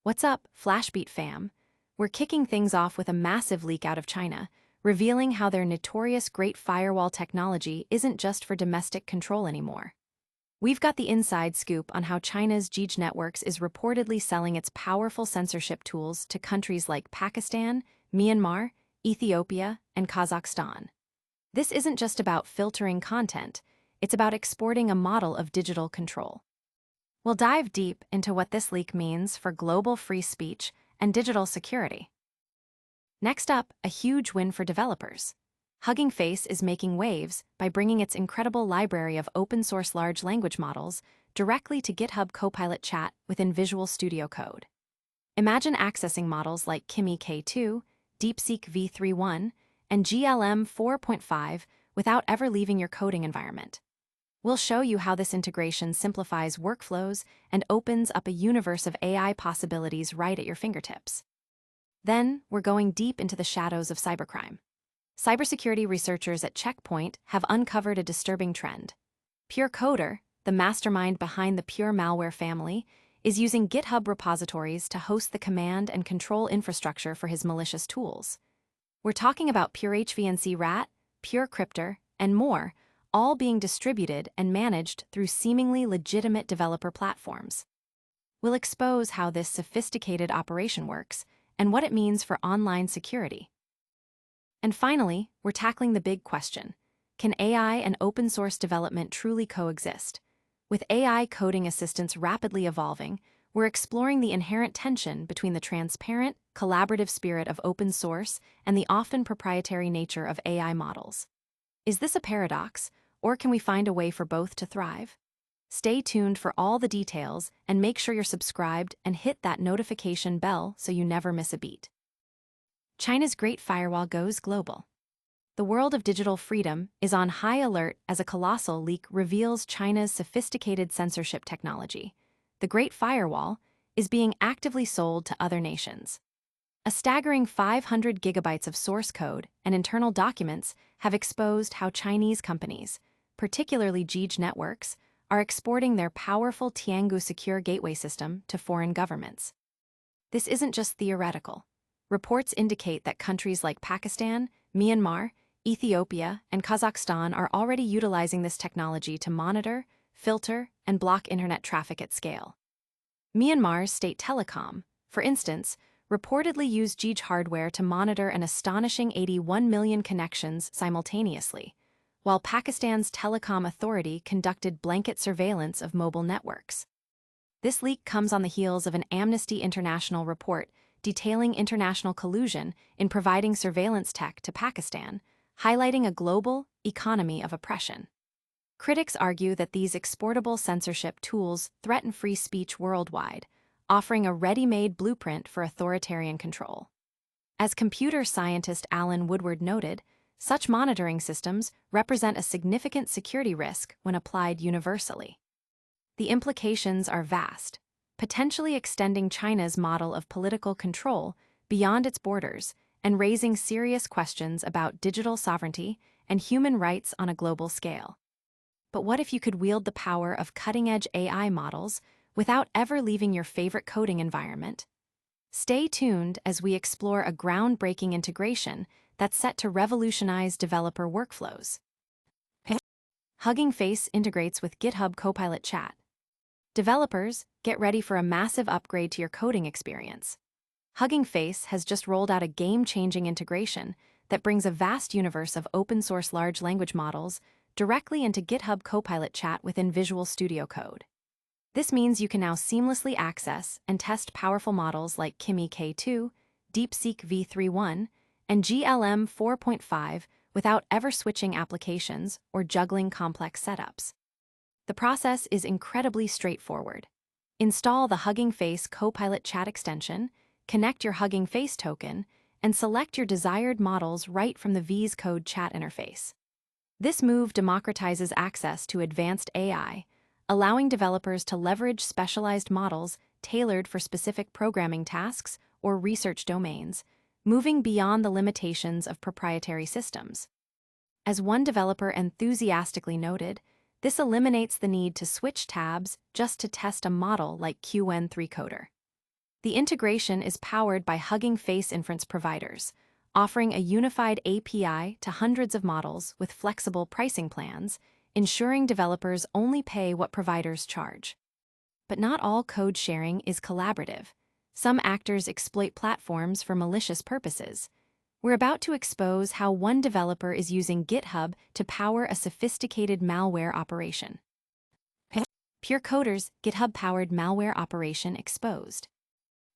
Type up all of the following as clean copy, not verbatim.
What's up, FlashBeat fam? We're kicking things off with a massive leak out of China, revealing how their notorious Great Firewall technology isn't just for domestic control anymore. We've got the inside scoop on how China's GEG Networks is reportedly selling its powerful censorship tools to countries like Pakistan, Myanmar, Ethiopia, and Kazakhstan. This isn't just about filtering content, it's about exporting a model of digital control. We'll dive deep into what this leak means for global free speech and digital security. Next up, a huge win for developers. Hugging Face is making waves by bringing its incredible library of open-source large language models directly to GitHub Copilot Chat within Visual Studio Code. Imagine accessing models like Kimi K2, DeepSeek V3.1, and GLM 4.5 without ever leaving your coding environment. We'll show you how this integration simplifies workflows and opens up a universe of AI possibilities right at your fingertips. Then, we're going deep into the shadows of cybercrime. Cybersecurity researchers at Checkpoint have uncovered a disturbing trend. PureCoder, the mastermind behind the Pure Malware family, is using GitHub repositories to host the command and control infrastructure for his malicious tools. We're talking about PureHVNC RAT, PureCryptor, and more, all being distributed and managed through seemingly legitimate developer platforms. We'll expose how this sophisticated operation works and what it means for online security. And finally, we're tackling the big question: can AI and open-source development truly coexist? With AI coding assistants rapidly evolving, we're exploring the inherent tension between the transparent, collaborative spirit of open source and the often proprietary nature of AI models. Is this a paradox, or can we find a way for both to thrive? Stay tuned for all the details and make sure you're subscribed and hit that notification bell so you never miss a beat. China's Great Firewall goes global. The world of digital freedom is on high alert as a colossal leak reveals China's sophisticated censorship technology. The Great Firewall is being actively sold to other nations. A staggering 500 gigabytes of source code and internal documents have exposed how Chinese companies, particularly GEG Networks, are exporting their powerful Tianghu secure gateway system to foreign governments. This isn't just theoretical. Reports indicate that countries like Pakistan, Myanmar, Ethiopia, and Kazakhstan are already utilizing this technology to monitor, filter, and block internet traffic at scale. Myanmar's state telecom, for instance, reportedly used GEG hardware to monitor an astonishing 81 million connections simultaneously, while Pakistan's telecom authority conducted blanket surveillance of mobile networks. This leak comes on the heels of an Amnesty International report detailing international collusion in providing surveillance tech to Pakistan, highlighting a global economy of oppression. Critics argue that these exportable censorship tools threaten free speech worldwide, offering a ready-made blueprint for authoritarian control. As computer scientist Alan Woodward noted, such monitoring systems represent a significant security risk when applied universally. The implications are vast, potentially extending China's model of political control beyond its borders and raising serious questions about digital sovereignty and human rights on a global scale. But what if you could wield the power of cutting-edge AI models without ever leaving your favorite coding environment? Stay tuned as we explore a groundbreaking integration that's set to revolutionize developer workflows. Hugging Face integrates with GitHub Copilot Chat. Developers, get ready for a massive upgrade to your coding experience. Hugging Face has just rolled out a game-changing integration that brings a vast universe of open-source large language models directly into GitHub Copilot Chat within Visual Studio Code. This means you can now seamlessly access and test powerful models like Kimi K2, DeepSeek V3.1, and GLM 4.5 without ever switching applications or juggling complex setups. The process is incredibly straightforward. Install the Hugging Face Copilot Chat extension, connect your Hugging Face token, and select your desired models right from the VS Code chat interface. This move democratizes access to advanced AI, allowing developers to leverage specialized models tailored for specific programming tasks or research domains, moving beyond the limitations of proprietary systems. As one developer enthusiastically noted, this eliminates the need to switch tabs just to test a model like QN3 Coder. The integration is powered by Hugging Face inference providers, offering a unified API to hundreds of models with flexible pricing plans, ensuring developers only pay what providers charge. But not all code sharing is collaborative. Some actors exploit platforms for malicious purposes. We're about to expose how one developer is using GitHub to power a sophisticated malware operation. PureCoder's GitHub-powered malware operation exposed.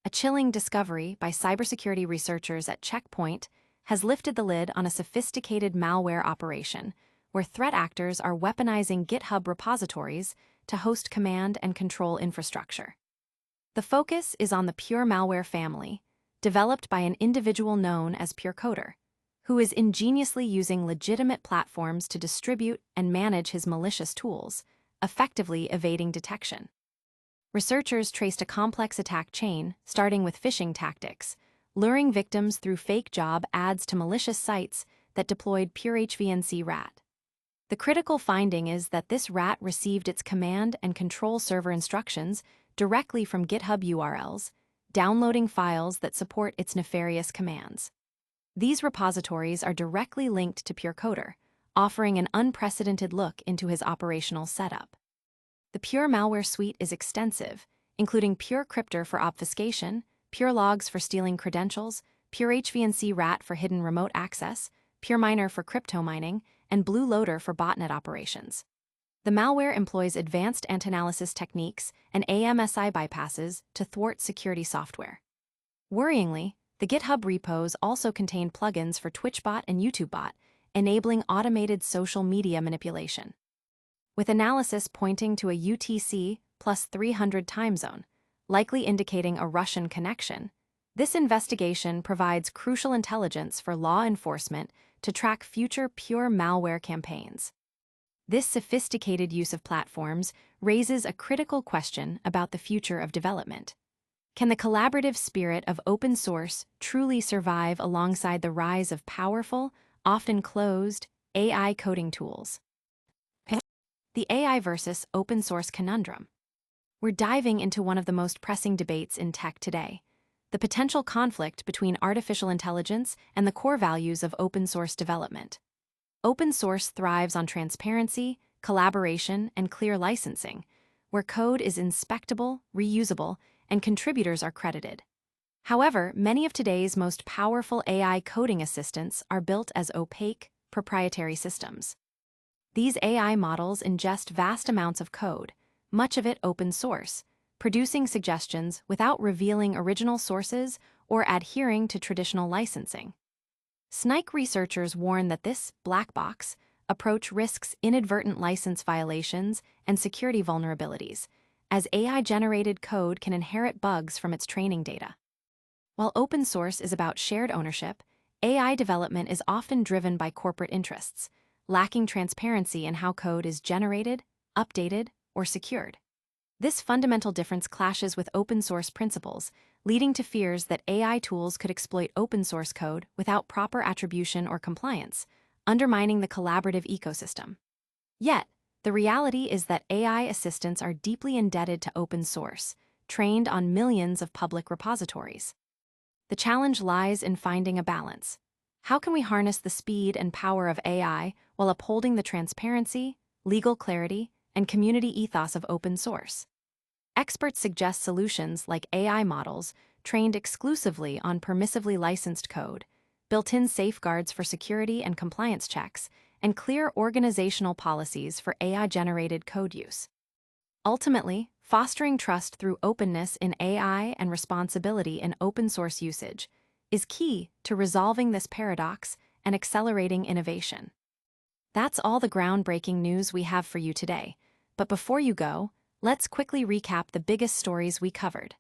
A chilling discovery by cybersecurity researchers at Checkpoint has lifted the lid on a sophisticated malware operation, where threat actors are weaponizing GitHub repositories to host command and control infrastructure. The focus is on the Pure malware family, developed by an individual known as PureCoder, who is ingeniously using legitimate platforms to distribute and manage his malicious tools, effectively evading detection. Researchers traced a complex attack chain, starting with phishing tactics, luring victims through fake job ads to malicious sites that deployed PureHVNC RAT. The critical finding is that this RAT received its command and control server instructions directly from GitHub URLs, downloading files that support its nefarious commands. These repositories are directly linked to PureCoder, offering an unprecedented look into his operational setup. The Pure malware suite is extensive, including PureCryptor for obfuscation, PureLogs for stealing credentials, PureHVNC RAT for hidden remote access, PureMiner for crypto mining, and Blue Loader for botnet operations. The malware employs advanced anti-analysis techniques and AMSI bypasses to thwart security software. Worryingly, the GitHub repos also contain plugins for TwitchBot and YouTubebot, enabling automated social media manipulation. With analysis pointing to a UTC plus 300 time zone, likely indicating a Russian connection, this investigation provides crucial intelligence for law enforcement to track future Pure malware campaigns. This sophisticated use of platforms raises a critical question about the future of development. Can the collaborative spirit of open source truly survive alongside the rise of powerful, often closed, AI coding tools? The AI versus open source conundrum. We're diving into one of the most pressing debates in tech today: the potential conflict between artificial intelligence and the core values of open source development. Open source thrives on transparency, collaboration, and clear licensing, where code is inspectable, reusable, and contributors are credited. However, many of today's most powerful AI coding assistants are built as opaque, proprietary systems. These AI models ingest vast amounts of code, much of it open source, producing suggestions without revealing original sources or adhering to traditional licensing. SNIKE researchers warn that this black box approach risks inadvertent license violations and security vulnerabilities, as AI-generated code can inherit bugs from its training data. While open source is about shared ownership, AI development is often driven by corporate interests, lacking transparency in how code is generated, updated, or secured. This fundamental difference clashes with open source principles, leading to fears that AI tools could exploit open source code without proper attribution or compliance, undermining the collaborative ecosystem. Yet, the reality is that AI assistants are deeply indebted to open source, trained on millions of public repositories. The challenge lies in finding a balance. How can we harness the speed and power of AI while upholding the transparency, legal clarity, and community ethos of open source? Experts suggest solutions like AI models trained exclusively on permissively licensed code, built-in safeguards for security and compliance checks, and clear organizational policies for AI-generated code use. Ultimately, fostering trust through openness in AI and responsibility in open source usage is key to resolving this paradox and accelerating innovation. That's all the groundbreaking news we have for you today. But before you go, let's quickly recap the biggest stories we covered.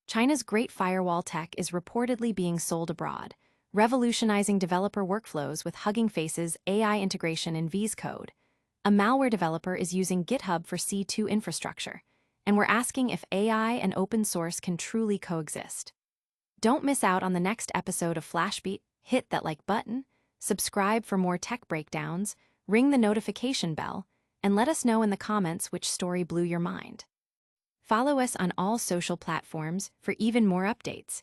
China's Great Firewall tech is reportedly being sold abroad, revolutionizing developer workflows with Hugging Face's AI integration in VS Code. A malware developer is using GitHub for C2 infrastructure, and we're asking if AI and open source can truly coexist. Don't miss out on the next episode of FlashBeat. Hit that like button, subscribe for more tech breakdowns, ring the notification bell, and let us know in the comments which story blew your mind. Follow us on all social platforms for even more updates.